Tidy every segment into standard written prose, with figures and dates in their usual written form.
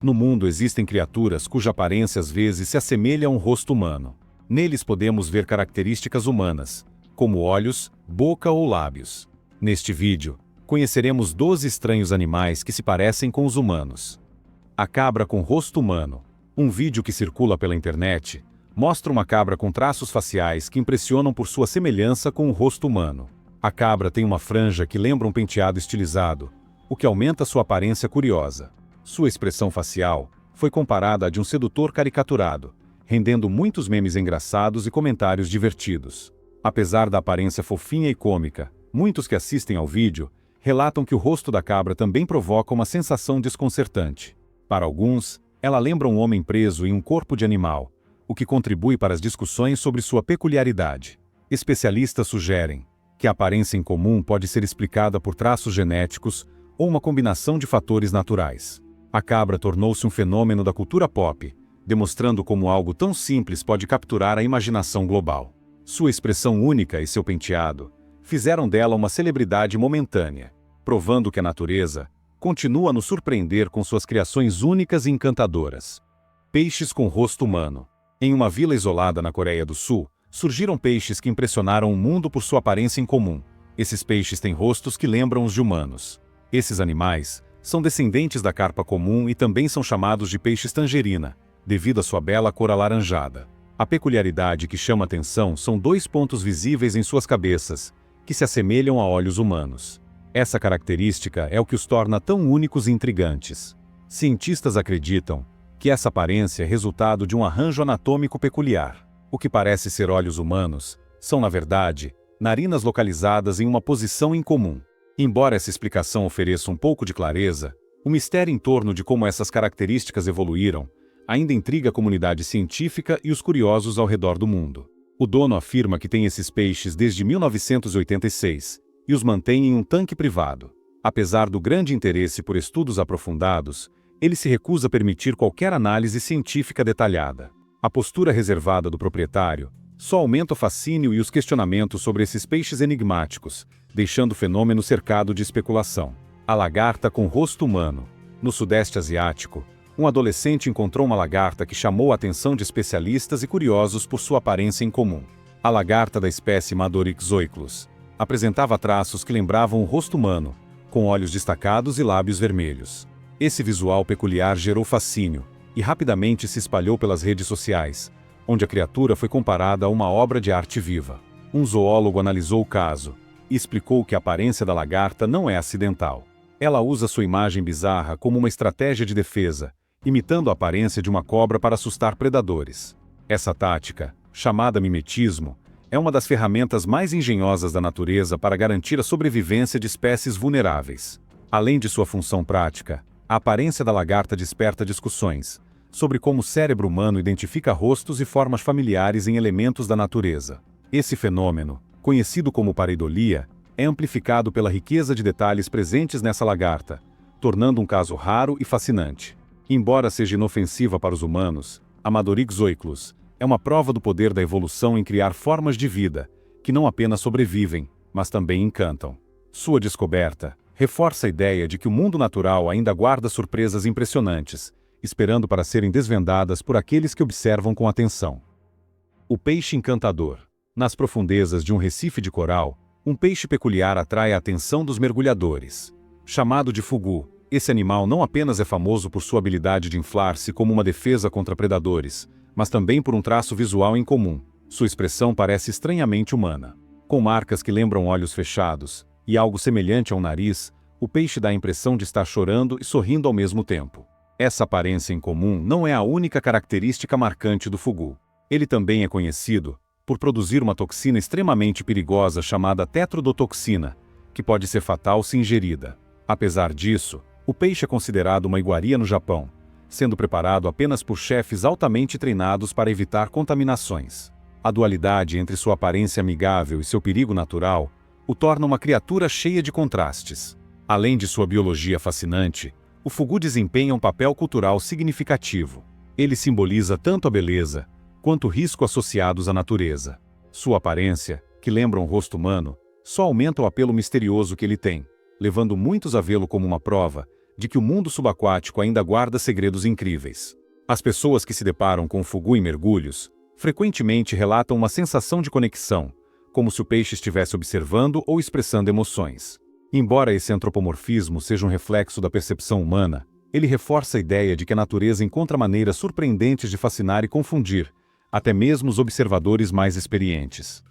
No mundo existem criaturas cuja aparência às vezes se assemelha a um rosto humano. Neles podemos ver características humanas, como olhos, boca ou lábios. Neste vídeo, conheceremos 12 estranhos animais que se parecem com os humanos. A cabra com rosto humano. Um vídeo que circula pela internet mostra uma cabra com traços faciais que impressionam por sua semelhança com o rosto humano. A cabra tem uma franja que lembra um penteado estilizado, o que aumenta sua aparência curiosa. Sua expressão facial foi comparada à de um sedutor caricaturado, rendendo muitos memes engraçados e comentários divertidos. Apesar da aparência fofinha e cômica, muitos que assistem ao vídeo relatam que o rosto da cabra também provoca uma sensação desconcertante. Para alguns, ela lembra um homem preso em um corpo de animal, o que contribui para as discussões sobre sua peculiaridade. Especialistas sugerem que a aparência em comum pode ser explicada por traços genéticos ou uma combinação de fatores naturais. A cabra tornou-se um fenômeno da cultura pop, demonstrando como algo tão simples pode capturar a imaginação global. Sua expressão única e seu penteado fizeram dela uma celebridade momentânea, provando que a natureza continua a nos surpreender com suas criações únicas e encantadoras. Peixes com rosto humano. Em uma vila isolada na Coreia do Sul, surgiram peixes que impressionaram o mundo por sua aparência incomum. Esses peixes têm rostos que lembram os de humanos. Esses animais são descendentes da carpa comum e também são chamados de peixes tangerina, devido à sua bela cor alaranjada. A peculiaridade que chama atenção são 2 pontos visíveis em suas cabeças, que se assemelham a olhos humanos. Essa característica é o que os torna tão únicos e intrigantes. Cientistas acreditam que essa aparência é resultado de um arranjo anatômico peculiar. O que parece ser olhos humanos são, na verdade, narinas localizadas em uma posição incomum. Embora essa explicação ofereça um pouco de clareza, o mistério em torno de como essas características evoluíram ainda intriga a comunidade científica e os curiosos ao redor do mundo. O dono afirma que tem esses peixes desde 1986 e os mantém em um tanque privado. Apesar do grande interesse por estudos aprofundados, ele se recusa a permitir qualquer análise científica detalhada. A postura reservada do proprietário só aumenta o fascínio e os questionamentos sobre esses peixes enigmáticos, deixando o fenômeno cercado de especulação. A lagarta com rosto humano. No Sudeste Asiático, um adolescente encontrou uma lagarta que chamou a atenção de especialistas e curiosos por sua aparência incomum. A lagarta da espécie Madorix oiclus apresentava traços que lembravam o rosto humano, com olhos destacados e lábios vermelhos. Esse visual peculiar gerou fascínio e rapidamente se espalhou pelas redes sociais, onde a criatura foi comparada a uma obra de arte viva. Um zoólogo analisou o caso e explicou que a aparência da lagarta não é acidental. Ela usa sua imagem bizarra como uma estratégia de defesa, imitando a aparência de uma cobra para assustar predadores. Essa tática, chamada mimetismo, é uma das ferramentas mais engenhosas da natureza para garantir a sobrevivência de espécies vulneráveis. Além de sua função prática, a aparência da lagarta desperta discussões sobre como o cérebro humano identifica rostos e formas familiares em elementos da natureza. Esse fenômeno, conhecido como pareidolia, é amplificado pela riqueza de detalhes presentes nessa lagarta, tornando um caso raro e fascinante. Embora seja inofensiva para os humanos, a Madorix oiclus é uma prova do poder da evolução em criar formas de vida, que não apenas sobrevivem, mas também encantam. Sua descoberta reforça a ideia de que o mundo natural ainda guarda surpresas impressionantes, esperando para serem desvendadas por aqueles que observam com atenção. O peixe encantador. Nas profundezas de um recife de coral, um peixe peculiar atrai a atenção dos mergulhadores. Chamado de fugu, esse animal não apenas é famoso por sua habilidade de inflar-se como uma defesa contra predadores, mas também por um traço visual incomum. Sua expressão parece estranhamente humana. Com marcas que lembram olhos fechados e algo semelhante a um nariz, o peixe dá a impressão de estar chorando e sorrindo ao mesmo tempo. Essa aparência incomum não é a única característica marcante do fugu. Ele também é conhecido por produzir uma toxina extremamente perigosa chamada tetrodotoxina, que pode ser fatal se ingerida. Apesar disso, o peixe é considerado uma iguaria no Japão, sendo preparado apenas por chefes altamente treinados para evitar contaminações. A dualidade entre sua aparência amigável e seu perigo natural o torna uma criatura cheia de contrastes. Além de sua biologia fascinante, o fugu desempenha um papel cultural significativo. Ele simboliza tanto a beleza quanto o risco associados à natureza. Sua aparência, que lembra um rosto humano, só aumenta o apelo misterioso que ele tem, levando muitos a vê-lo como uma prova de que o mundo subaquático ainda guarda segredos incríveis. As pessoas que se deparam com o fugu em mergulhos frequentemente relatam uma sensação de conexão, como se o peixe estivesse observando ou expressando emoções. Embora esse antropomorfismo seja um reflexo da percepção humana, ele reforça a ideia de que a natureza encontra maneiras surpreendentes de fascinar e confundir, até mesmo os observadores mais experientes.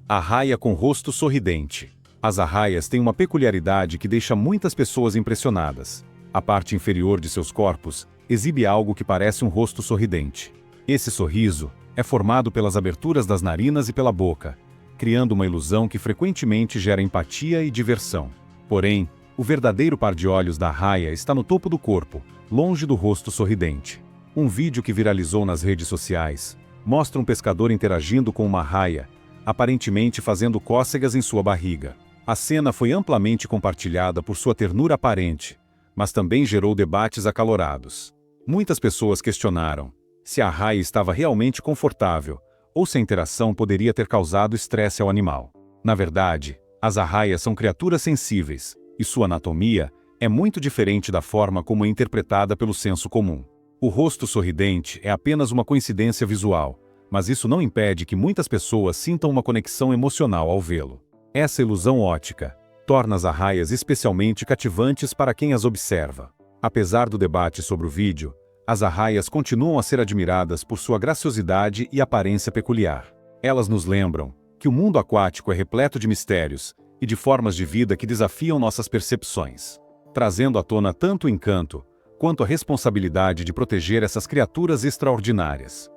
Arraia com rosto sorridente. As arraias têm uma peculiaridade que deixa muitas pessoas impressionadas. A parte inferior de seus corpos exibe algo que parece um rosto sorridente. Esse sorriso é formado pelas aberturas das narinas e pela boca, criando uma ilusão que frequentemente gera empatia e diversão. Porém, o verdadeiro par de olhos da arraia está no topo do corpo, longe do rosto sorridente. Um vídeo que viralizou nas redes sociais mostra um pescador interagindo com uma arraia, aparentemente fazendo cócegas em sua barriga. A cena foi amplamente compartilhada por sua ternura aparente, mas também gerou debates acalorados. Muitas pessoas questionaram se a arraia estava realmente confortável ou se a interação poderia ter causado estresse ao animal. Na verdade, as arraias são criaturas sensíveis, e sua anatomia é muito diferente da forma como é interpretada pelo senso comum. O rosto sorridente é apenas uma coincidência visual, mas isso não impede que muitas pessoas sintam uma conexão emocional ao vê-lo. Essa ilusão óptica torna as arraias especialmente cativantes para quem as observa. Apesar do debate sobre o vídeo, as arraias continuam a ser admiradas por sua graciosidade e aparência peculiar. Elas nos lembram que o mundo aquático é repleto de mistérios e de formas de vida que desafiam nossas percepções, trazendo à tona tanto o encanto quanto a responsabilidade de proteger essas criaturas extraordinárias.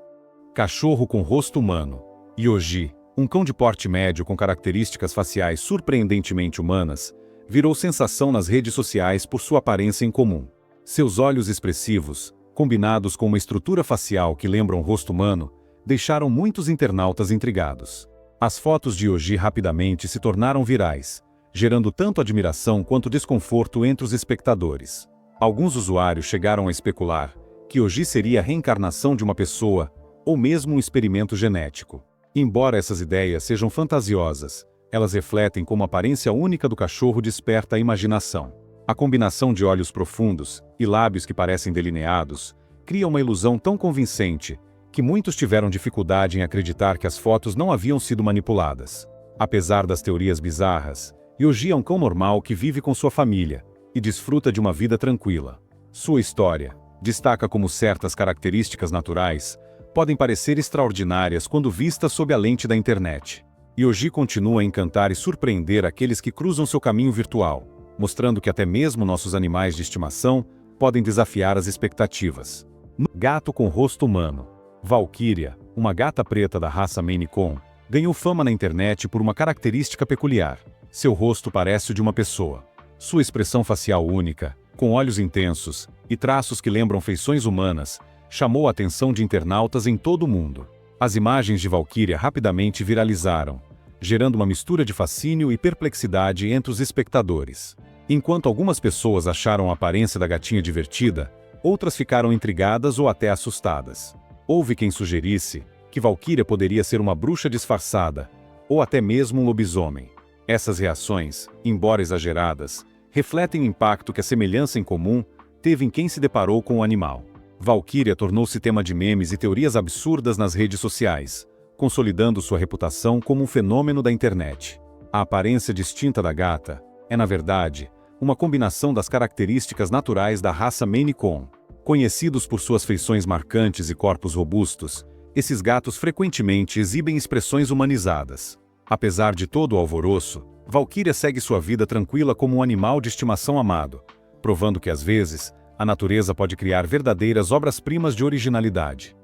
Cachorro com rosto humano. Yogi, um cão de porte médio com características faciais surpreendentemente humanas, virou sensação nas redes sociais por sua aparência incomum. Seus olhos expressivos, combinados com uma estrutura facial que lembra um rosto humano, deixaram muitos internautas intrigados. As fotos de Yogi rapidamente se tornaram virais, gerando tanto admiração quanto desconforto entre os espectadores. Alguns usuários chegaram a especular que Yogi seria a reencarnação de uma pessoa ou mesmo um experimento genético. Embora essas ideias sejam fantasiosas, elas refletem como a aparência única do cachorro desperta a imaginação. A combinação de olhos profundos e lábios que parecem delineados cria uma ilusão tão convincente que muitos tiveram dificuldade em acreditar que as fotos não haviam sido manipuladas. Apesar das teorias bizarras, Yogi é um cão normal que vive com sua família e desfruta de uma vida tranquila. Sua história destaca como certas características naturais podem parecer extraordinárias quando vistas sob a lente da internet. Yogi continua a encantar e surpreender aqueles que cruzam seu caminho virtual, mostrando que até mesmo nossos animais de estimação podem desafiar as expectativas. Gato com rosto humano. Valkyria, uma gata preta da raça Maine Coon, ganhou fama na internet por uma característica peculiar. Seu rosto parece o de uma pessoa. Sua expressão facial única, com olhos intensos e traços que lembram feições humanas, chamou a atenção de internautas em todo o mundo. As imagens de Valkyria rapidamente viralizaram, gerando uma mistura de fascínio e perplexidade entre os espectadores. Enquanto algumas pessoas acharam a aparência da gatinha divertida, outras ficaram intrigadas ou até assustadas. Houve quem sugerisse que Valkyria poderia ser uma bruxa disfarçada, ou até mesmo um lobisomem. Essas reações, embora exageradas, refletem o impacto que a semelhança em comum teve em quem se deparou com o animal. Valkyria tornou-se tema de memes e teorias absurdas nas redes sociais, consolidando sua reputação como um fenômeno da internet. A aparência distinta da gata é, na verdade, uma combinação das características naturais da raça Maine Coon. Conhecidos por suas feições marcantes e corpos robustos, esses gatos frequentemente exibem expressões humanizadas. Apesar de todo o alvoroço, Valkyria segue sua vida tranquila como um animal de estimação amado, provando que às vezes, a natureza pode criar verdadeiras obras-primas de originalidade.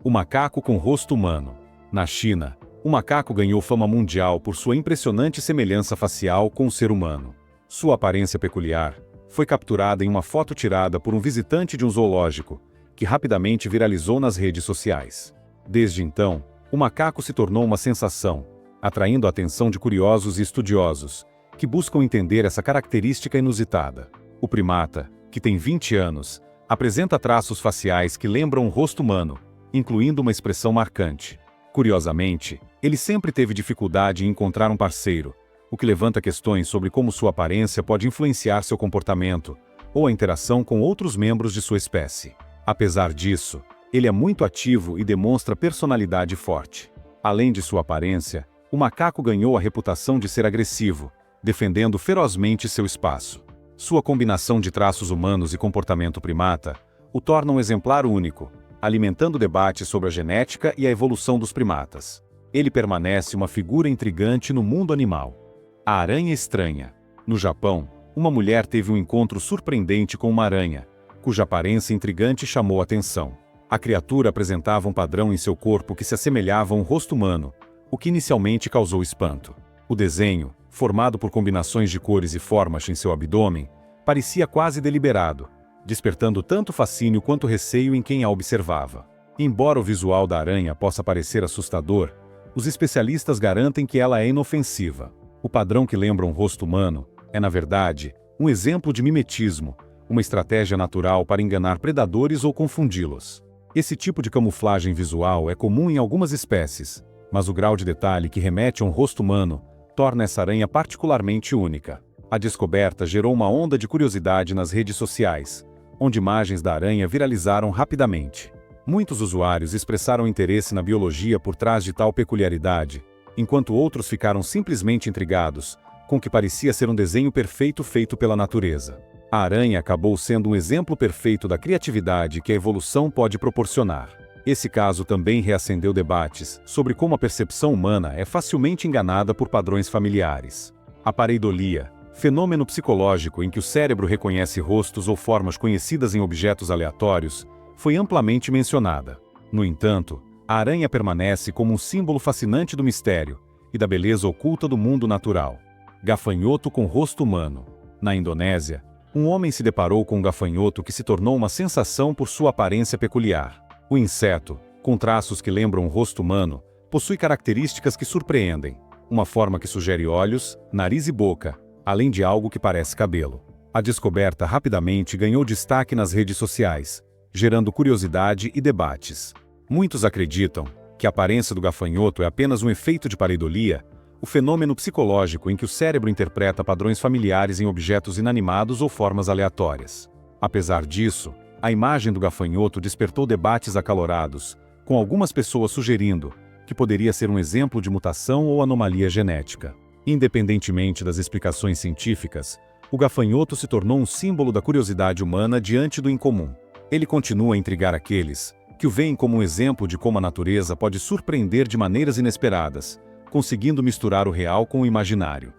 O macaco com rosto humano. Na China, o macaco ganhou fama mundial por sua impressionante semelhança facial com o ser humano. Sua aparência peculiar foi capturada em uma foto tirada por um visitante de um zoológico, que rapidamente viralizou nas redes sociais. Desde então, o macaco se tornou uma sensação, atraindo a atenção de curiosos e estudiosos, que buscam entender essa característica inusitada. O primata, que tem 20 anos, apresenta traços faciais que lembram um rosto humano, incluindo uma expressão marcante. Curiosamente, ele sempre teve dificuldade em encontrar um parceiro, o que levanta questões sobre como sua aparência pode influenciar seu comportamento ou a interação com outros membros de sua espécie. Apesar disso, ele é muito ativo e demonstra personalidade forte. Além de sua aparência, o macaco ganhou a reputação de ser agressivo, defendendo ferozmente seu espaço. Sua combinação de traços humanos e comportamento primata o torna um exemplar único, alimentando debates sobre a genética e a evolução dos primatas. Ele permanece uma figura intrigante no mundo animal. A aranha estranha. No Japão, uma mulher teve um encontro surpreendente com uma aranha, cuja aparência intrigante chamou a atenção. A criatura apresentava um padrão em seu corpo que se assemelhava a um rosto humano, o que inicialmente causou espanto. O desenho, formado por combinações de cores e formas em seu abdômen, parecia quase deliberado, despertando tanto fascínio quanto receio em quem a observava. Embora o visual da aranha possa parecer assustador, os especialistas garantem que ela é inofensiva. O padrão que lembra um rosto humano é, na verdade, um exemplo de mimetismo, uma estratégia natural para enganar predadores ou confundi-los. Esse tipo de camuflagem visual é comum em algumas espécies, mas o grau de detalhe que remete a um rosto humano torna essa aranha particularmente única. A descoberta gerou uma onda de curiosidade nas redes sociais, onde imagens da aranha viralizaram rapidamente. Muitos usuários expressaram interesse na biologia por trás de tal peculiaridade, enquanto outros ficaram simplesmente intrigados com o que parecia ser um desenho perfeito feito pela natureza. A aranha acabou sendo um exemplo perfeito da criatividade que a evolução pode proporcionar. Esse caso também reacendeu debates sobre como a percepção humana é facilmente enganada por padrões familiares. A pareidolia, fenômeno psicológico em que o cérebro reconhece rostos ou formas conhecidas em objetos aleatórios, foi amplamente mencionada. No entanto, a aranha permanece como um símbolo fascinante do mistério e da beleza oculta do mundo natural. Gafanhoto com rosto humano. Na Indonésia, um homem se deparou com um gafanhoto que se tornou uma sensação por sua aparência peculiar. O inseto, com traços que lembram um rosto humano, possui características que surpreendem. Uma forma que sugere olhos, nariz e boca, além de algo que parece cabelo. A descoberta rapidamente ganhou destaque nas redes sociais, gerando curiosidade e debates. Muitos acreditam que a aparência do gafanhoto é apenas um efeito de pareidolia, o fenômeno psicológico em que o cérebro interpreta padrões familiares em objetos inanimados ou formas aleatórias. Apesar disso, a imagem do gafanhoto despertou debates acalorados, com algumas pessoas sugerindo que poderia ser um exemplo de mutação ou anomalia genética. Independentemente das explicações científicas, o gafanhoto se tornou um símbolo da curiosidade humana diante do incomum. Ele continua a intrigar aqueles que o veem como um exemplo de como a natureza pode surpreender de maneiras inesperadas, conseguindo misturar o real com o imaginário.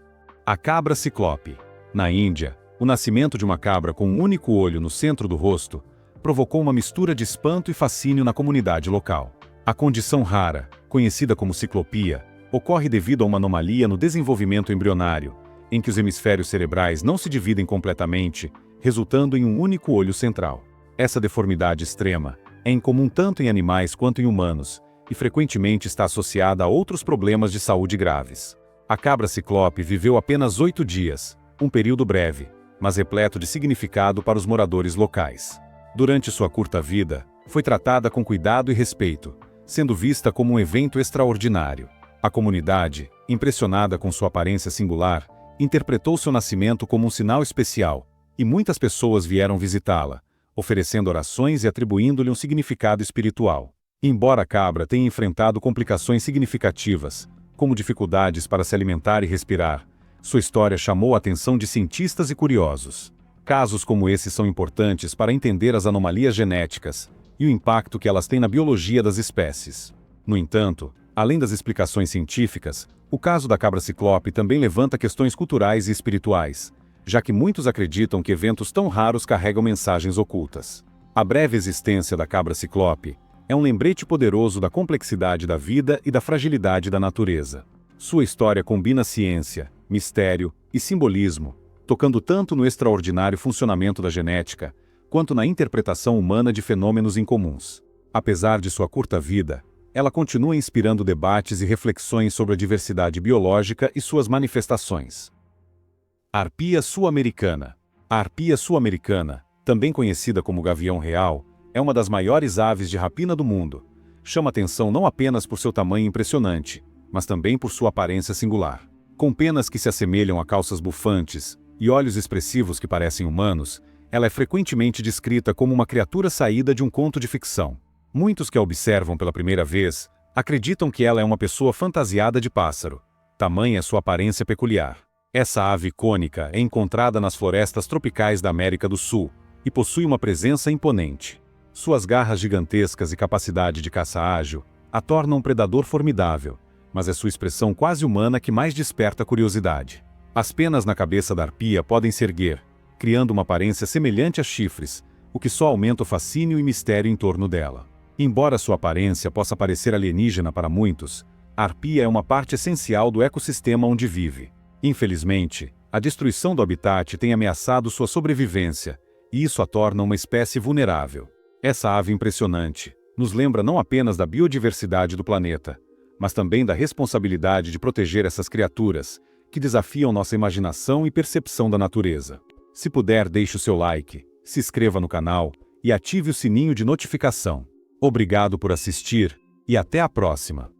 A cabra ciclope. Na Índia, o nascimento de uma cabra com um único olho no centro do rosto provocou uma mistura de espanto e fascínio na comunidade local. A condição rara, conhecida como ciclopia, ocorre devido a uma anomalia no desenvolvimento embrionário, em que os hemisférios cerebrais não se dividem completamente, resultando em um único olho central. Essa deformidade extrema é incomum tanto em animais quanto em humanos, e frequentemente está associada a outros problemas de saúde graves. A cabra ciclope viveu apenas 8 dias, um período breve, mas repleto de significado para os moradores locais. Durante sua curta vida, foi tratada com cuidado e respeito, sendo vista como um evento extraordinário. A comunidade, impressionada com sua aparência singular, interpretou seu nascimento como um sinal especial, e muitas pessoas vieram visitá-la, oferecendo orações e atribuindo-lhe um significado espiritual. Embora a cabra tenha enfrentado complicações significativas, como dificuldades para se alimentar e respirar, sua história chamou a atenção de cientistas e curiosos. Casos como esse são importantes para entender as anomalias genéticas e o impacto que elas têm na biologia das espécies. No entanto, além das explicações científicas, o caso da cabra ciclope também levanta questões culturais e espirituais, já que muitos acreditam que eventos tão raros carregam mensagens ocultas. A breve existência da cabra ciclope é um lembrete poderoso da complexidade da vida e da fragilidade da natureza. Sua história combina ciência, mistério e simbolismo, tocando tanto no extraordinário funcionamento da genética, quanto na interpretação humana de fenômenos incomuns. Apesar de sua curta vida, ela continua inspirando debates e reflexões sobre a diversidade biológica e suas manifestações. Arpia sul-americana. A arpia sul-americana, também conhecida como gavião real, é uma das maiores aves de rapina do mundo. Chama atenção não apenas por seu tamanho impressionante, mas também por sua aparência singular. Com penas que se assemelham a calças bufantes e olhos expressivos que parecem humanos, ela é frequentemente descrita como uma criatura saída de um conto de ficção. Muitos que a observam pela primeira vez acreditam que ela é uma pessoa fantasiada de pássaro. Tamanha é sua aparência peculiar. Essa ave icônica é encontrada nas florestas tropicais da América do Sul e possui uma presença imponente. Suas garras gigantescas e capacidade de caça ágil a tornam um predador formidável, mas é sua expressão quase humana que mais desperta curiosidade. As penas na cabeça da arpia podem se erguer, criando uma aparência semelhante a chifres, o que só aumenta o fascínio e mistério em torno dela. Embora sua aparência possa parecer alienígena para muitos, a arpia é uma parte essencial do ecossistema onde vive. Infelizmente, a destruição do habitat tem ameaçado sua sobrevivência, e isso a torna uma espécie vulnerável. Essa ave impressionante nos lembra não apenas da biodiversidade do planeta, mas também da responsabilidade de proteger essas criaturas, que desafiam nossa imaginação e percepção da natureza. Se puder, deixe o seu like, se inscreva no canal e ative o sininho de notificação. Obrigado por assistir e até a próxima!